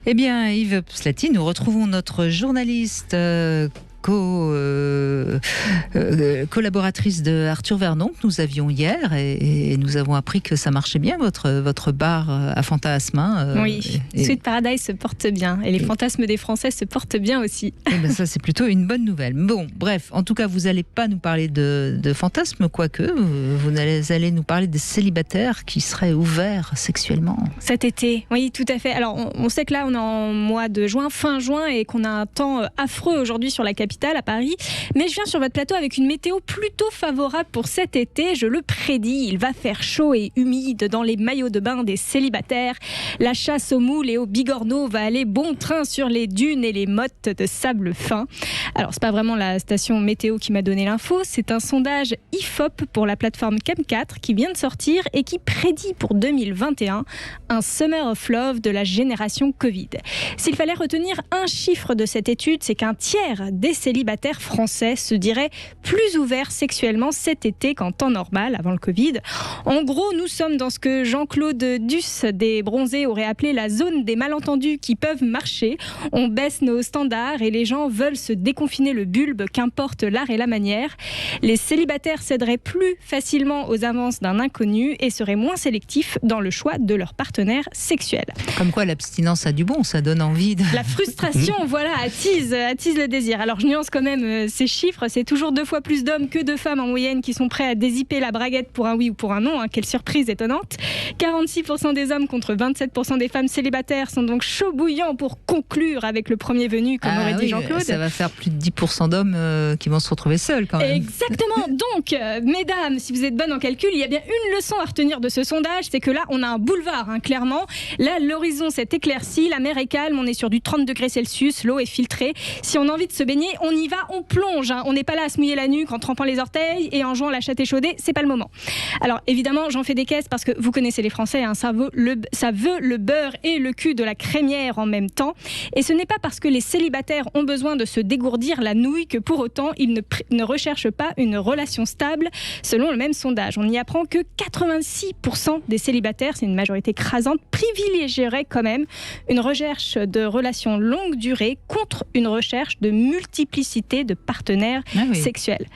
Eh bien, Yves Pslati, nous retrouvons notre journaliste collaboratrice de Arthur Vernon que nous avions hier et nous avons appris que ça marchait bien, votre bar à fantasmes. Oui, Sweet Paradise se porte bien et les fantasmes des Français se portent bien aussi. Et ben ça, c'est plutôt une bonne nouvelle. Bon, bref, en tout cas, vous n'allez pas nous parler de fantasmes, quoique vous allez nous parler des célibataires qui seraient ouverts sexuellement. Cet été, oui, tout à fait. Alors, on sait que là, on est en mois de juin, fin juin, et qu'on a un temps affreux aujourd'hui sur la capitale, à Paris. Mais je viens sur votre plateau avec une météo plutôt favorable pour cet été. Je le prédis, il va faire chaud et humide dans les maillots de bain des célibataires. La chasse aux moules et aux bigorneaux va aller bon train sur les dunes et les mottes de sable fin. Alors, c'est pas vraiment la station météo qui m'a donné l'info, c'est un sondage IFOP pour la plateforme Chem4 qui vient de sortir et qui prédit pour 2021 un Summer of Love de la génération Covid. S'il fallait retenir un chiffre de cette étude, c'est qu'un tiers des célibataires français se diraient plus ouverts sexuellement cet été qu'en temps normal, avant le Covid. En gros, nous sommes dans ce que Jean-Claude Duss des Bronzés aurait appelé la zone des malentendus qui peuvent marcher. On baisse nos standards et les gens veulent se déconfiner le bulbe, qu'importe l'art et la manière. Les célibataires céderaient plus facilement aux avances d'un inconnu et seraient moins sélectifs dans le choix de leur partenaire sexuel. Comme quoi l'abstinence a du bon, ça donne envie de... La frustration, voilà, attise le désir. Alors je nuance quand même ces chiffres, c'est toujours 2 fois plus d'hommes que de femmes en moyenne qui sont prêts à dézipper la braguette pour un oui ou pour un non, hein. Quelle surprise étonnante. 46% des hommes contre 27% des femmes célibataires sont donc chauds bouillants pour conclure avec le premier venu, comme aurait dit Jean-Claude. Ça va faire plus de 10% d'hommes qui vont se retrouver seuls quand même. Exactement. Donc, mesdames, si vous êtes bonnes en calcul, il y a bien une leçon à retenir de ce sondage, c'est que là, on a un boulevard, hein, clairement. Là, l'horizon s'est éclairci, la mer est calme, on est sur du 30 degrés Celsius, l'eau est filtrée. Si on a envie de se baigner, on y va, on plonge. Hein. On n'est pas là à se mouiller la nuque en trempant les orteils et en jouant la chatte échaudée, c'est pas le moment. Alors, évidemment, j'en fais des caisses parce que vous connaissez les Français, hein, ça veut le beurre et le cul de la crémière en même temps. Et ce n'est pas parce que les célibataires ont besoin de se dégourdir la nouille que pour autant, ils ne recherchent pas une relation stable. Selon le même sondage, on y apprend que 86% des célibataires, c'est une majorité écrasante, privilégieraient quand même une recherche de relations longue durée contre une recherche de multiplicité de partenaires sexuels.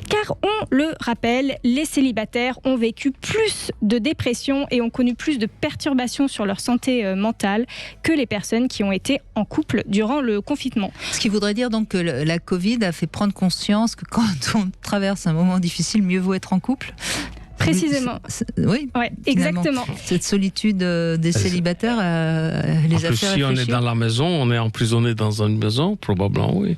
Car on le rappelle, les célibataires ont vécu plus de dépression et ont connu plus de perturbations sur leur santé mentale que les personnes qui ont été en couple durant le confinement. Ce qui voudrait dire donc que la Covid a fait prendre conscience que quand on traverse un moment difficile, mieux vaut être en couple. Précisément. Oui, ouais, exactement. Cette solitude des célibataires les a fait réfléchir. Si on est dans la maison, on est emprisonné dans une maison, probablement, oui.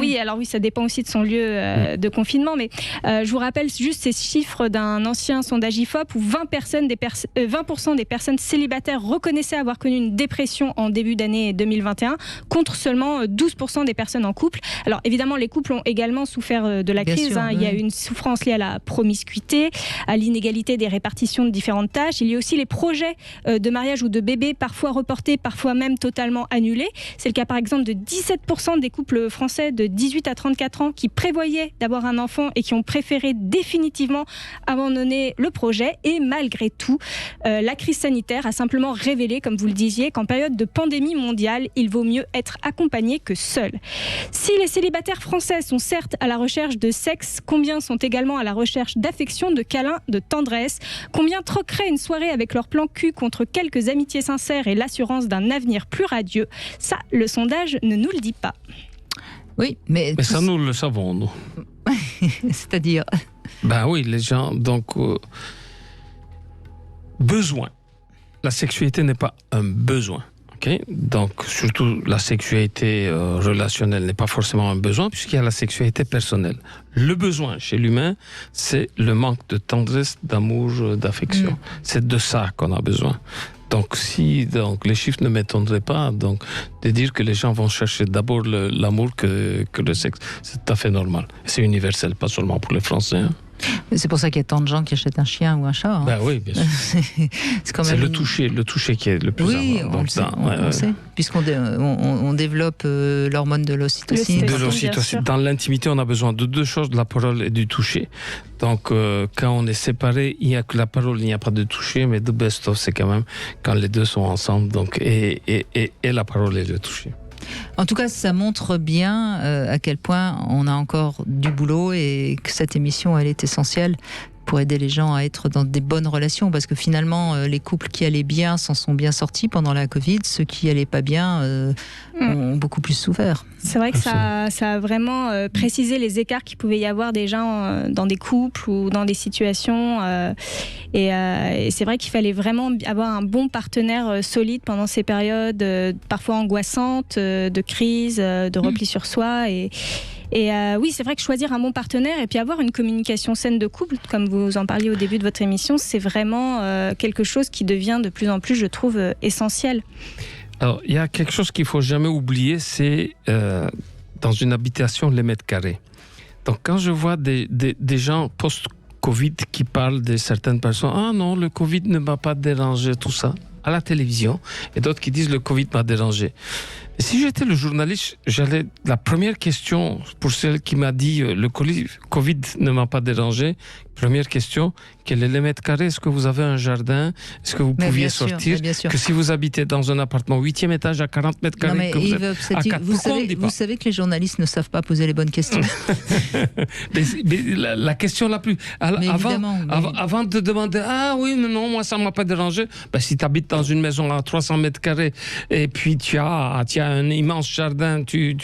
Oui, alors oui, ça dépend aussi de son lieu de confinement, mais je vous rappelle juste ces chiffres d'un ancien sondage IFOP où 20% des personnes célibataires reconnaissaient avoir connu une dépression en début d'année 2021, contre seulement 12% des personnes en couple. Alors évidemment, les couples ont également souffert de la crise. Sûr, Il y a une souffrance liée à la promiscuité, à l'inégalité des répartitions de différentes tâches. Il y a aussi les projets de mariage ou de bébé, parfois reportés, parfois même totalement annulés. C'est le cas par exemple de 17% des couples français de 18 à 34 ans qui prévoyaient d'avoir un enfant et qui ont préféré définitivement abandonner le projet. Et malgré tout, la crise sanitaire a simplement révélé, comme vous le disiez, qu'en période de pandémie mondiale, il vaut mieux être accompagné que seul. Si les célibataires français sont certes à la recherche de sexe, combien sont également à la recherche d'affection, de câlins, de tendresse? Combien troqueraient une soirée avec leur plan cul contre quelques amitiés sincères et l'assurance d'un avenir plus radieux? Ça, le sondage ne nous le dit pas. Oui, mais ça, nous le savons, nous. C'est-à-dire Ben oui, les gens, donc... besoin. La sexualité n'est pas un besoin. Okay? Donc, surtout, la sexualité relationnelle n'est pas forcément un besoin, puisqu'il y a la sexualité personnelle. Le besoin chez l'humain, c'est le manque de tendresse, d'amour, d'affection. C'est de ça qu'on a besoin. Donc, si les chiffres ne m'étonneraient pas, donc, de dire que les gens vont chercher d'abord l'amour que le sexe, c'est tout à fait normal. C'est universel, pas seulement pour les Français. Hein. C'est pour ça qu'il y a tant de gens qui achètent un chien ou un chat. Hein. Ben oui, bien sûr. C'est le toucher qui est le plus important. On le sait, puisqu'on on développe l'hormone de l'ocytocine. De l'ocytocine. Dans l'intimité, on a besoin de deux choses, de la parole et du toucher. Donc, quand on est séparés, il n'y a que la parole, il n'y a pas de toucher, mais the best of, c'est quand même quand les deux sont ensemble, donc, et la parole et le toucher. En tout cas, ça montre bien à quel point on a encore du boulot et que cette émission, elle est essentielle pour aider les gens à être dans des bonnes relations, parce que finalement, les couples qui allaient bien s'en sont bien sortis pendant la Covid, ceux qui allaient pas bien ont beaucoup plus souffert. C'est vrai que ça a vraiment précisé les écarts qu'il pouvait y avoir déjà dans des couples ou dans des situations. Et c'est vrai qu'il fallait vraiment avoir un bon partenaire solide pendant ces périodes parfois angoissantes, de crise, de repli sur soi. Et oui, c'est vrai que choisir un bon partenaire et puis avoir une communication saine de couple, comme vous en parliez au début de votre émission, c'est vraiment quelque chose qui devient de plus en plus, je trouve, essentiel. Alors, il y a quelque chose qu'il ne faut jamais oublier, c'est dans une habitation, les mètres carrés. Donc, quand je vois des gens post-Covid qui parlent de certaines personnes, « Ah non, le Covid ne m'a pas dérangé, tout ça », à la télévision, et d'autres qui disent « Le Covid m'a dérangé ». Si j'étais le journaliste, la première question pour celle qui m'a dit le Covid ne m'a pas dérangé, première question, quel est le mètre carré? Est-ce que vous avez un jardin? Est-ce que vous pouviez sortir? Que si vous habitez dans un appartement 8e étage à 40 mètres carrés, mais que vous Yves, êtes à 4, vous savez que les journalistes ne savent pas poser les bonnes questions. mais la question la plus... Avant de demander, ah oui, mais non, moi ça ne m'a pas dérangé, ben, si tu habites dans une maison à 300 mètres carrés et puis tu as un immense jardin, tu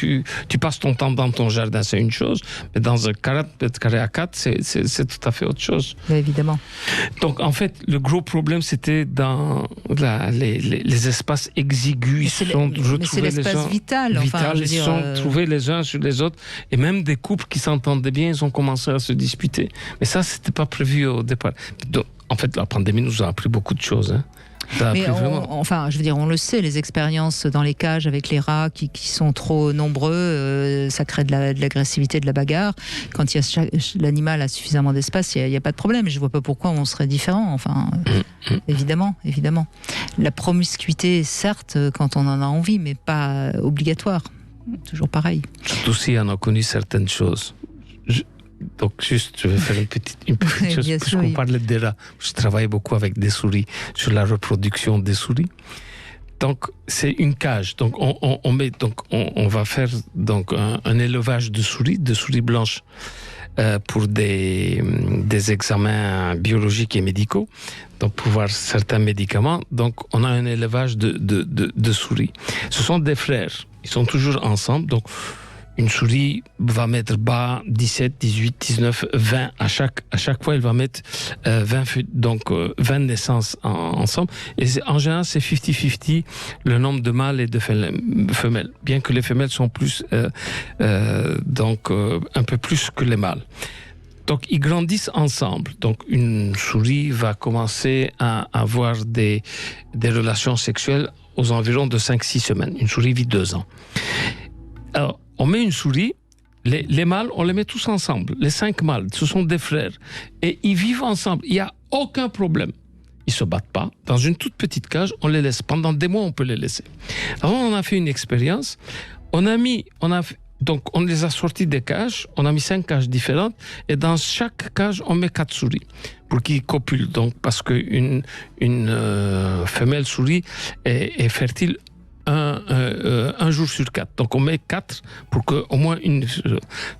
passes ton temps dans ton jardin, c'est une chose, mais dans un 40 mètres carrés à 4, c'est tout à fait autre chose. Oui, évidemment. Donc, en fait, le gros problème, c'était dans les espaces exigus. C'est l'espace vital. Ils se sont trouvés les uns sur les autres, et même des couples qui s'entendaient bien, ils ont commencé à se disputer. Mais ça, c'était pas prévu au départ. Donc, en fait, la pandémie nous a appris beaucoup de choses, hein. Mais on le sait, les expériences dans les cages avec les rats qui sont trop nombreux, ça crée de l'agressivité, de la bagarre. Quand l'animal a suffisamment d'espace, il n'y a pas de problème. Je ne vois pas pourquoi on serait différent. Enfin, évidemment. La promiscuité, certes, quand on en a envie, mais pas obligatoire. Toujours pareil. Surtout si on a connu certaines choses. Donc, je vais faire une petite chose, puisqu'on parlait des rats. Je travaille beaucoup avec des souris, sur la reproduction des souris. Donc, c'est une cage. Donc, on va faire donc, un élevage de souris blanches pour des examens biologiques et médicaux, donc pour voir certains médicaments. Donc, on a un élevage de souris. Ce sont des frères. Ils sont toujours ensemble. Donc, une souris va mettre bas 17, 18, 19, 20. À chaque fois, elle va mettre 20 naissances ensemble. Et en général, c'est 50-50 le nombre de mâles et de femelles. Bien que les femelles sont plus, un peu plus que les mâles. Donc, ils grandissent ensemble. Donc, une souris va commencer à avoir des relations sexuelles aux environs de 5-6 semaines. Une souris vit 2 ans. Alors, on met une souris, les mâles, on les met tous ensemble. Les 5 mâles, ce sont des frères. Et ils vivent ensemble. Il n'y a aucun problème. Ils ne se battent pas. Dans une toute petite cage, on les laisse. Pendant des mois, on peut les laisser. Alors, on a fait une expérience. Donc, on les a sortis des cages. On a mis 5 cages différentes. Et dans chaque cage, on met 4 souris pour qu'ils copulent. Donc, parce qu'une femelle souris est fertile un jour sur 4. Donc, on met 4 pour qu'au moins une...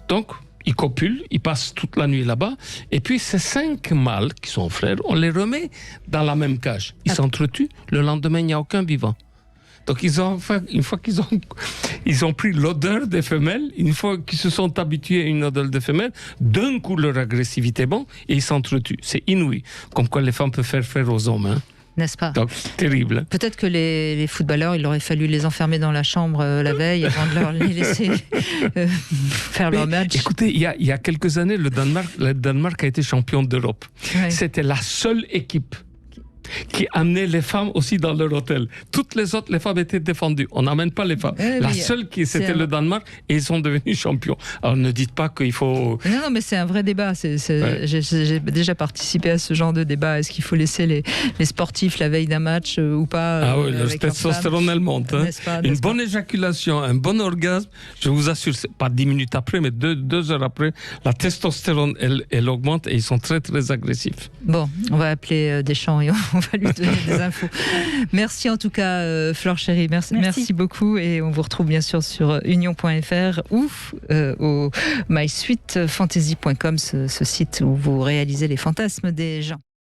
Donc, ils copulent, ils passent toute la nuit là-bas. Et puis, ces 5 mâles qui sont frères, on les remet dans la même cage. Ils s'entretuent. Le lendemain, il n'y a aucun vivant. Donc, une fois qu'ils ont pris l'odeur des femelles, une fois qu'ils se sont habitués à une odeur des femelles, d'un coup, leur agressivité bon, et ils s'entretuent. C'est inouï. Comme quoi les femmes peuvent faire aux hommes, hein. N'est-ce pas? Donc, terrible. Peut-être que les footballeurs, il aurait fallu les enfermer dans la chambre la veille avant de les laisser faire leur match. Écoutez, il y a quelques années, le Danemark a été champion d'Europe. Ouais. C'était la seule équipe qui amenait les femmes aussi dans leur hôtel. Toutes les autres, les femmes étaient défendues. On n'amène pas les femmes. La seule qui, c'était le Danemark, et ils sont devenus champions. Alors ne dites pas qu'il faut... Non, mais c'est un vrai débat. J'ai déjà participé à ce genre de débat. Est-ce qu'il faut laisser les sportifs la veille d'un match ou pas? Ah oui, le testostérone, elle monte. Hein. Une bonne éjaculation, un bon orgasme, je vous assure, c'est pas 10 minutes après, mais 2 heures après, la testostérone, elle augmente et ils sont très, très agressifs. Bon, on va appeler Deschamps et on va lui donner des infos. Merci en tout cas, Flore Chéri. Merci beaucoup. Et on vous retrouve bien sûr sur union.fr ou au mysweetfantasy.com, ce site où vous réalisez les fantasmes des gens.